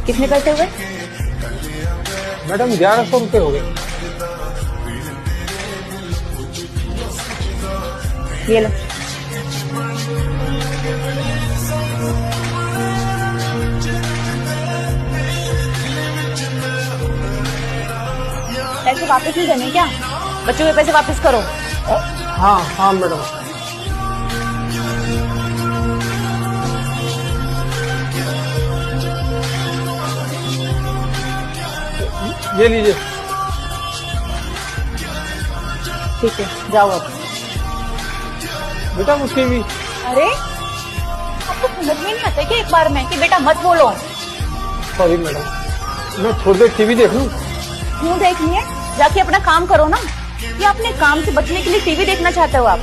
कितने पैसे हुए? मैडम 1100 रुपये हो गए। ये लो। पैसे वापस नहीं करने क्या? बच्चों के पैसे वापस करो। हाँ हाँ मैडम। ये लीजिए। ठीक है, जाओ अब। बेटा वो टीवी। अरे आपको समझ में नहीं आता कि एक बार में कि बेटा मत बोलो। सॉरी मैडम, मैं थोड़ी देर टीवी देख लूं। क्यों देखनी है? जाके अपना काम करो ना। या अपने काम से बचने के लिए टीवी देखना चाहते हो आप?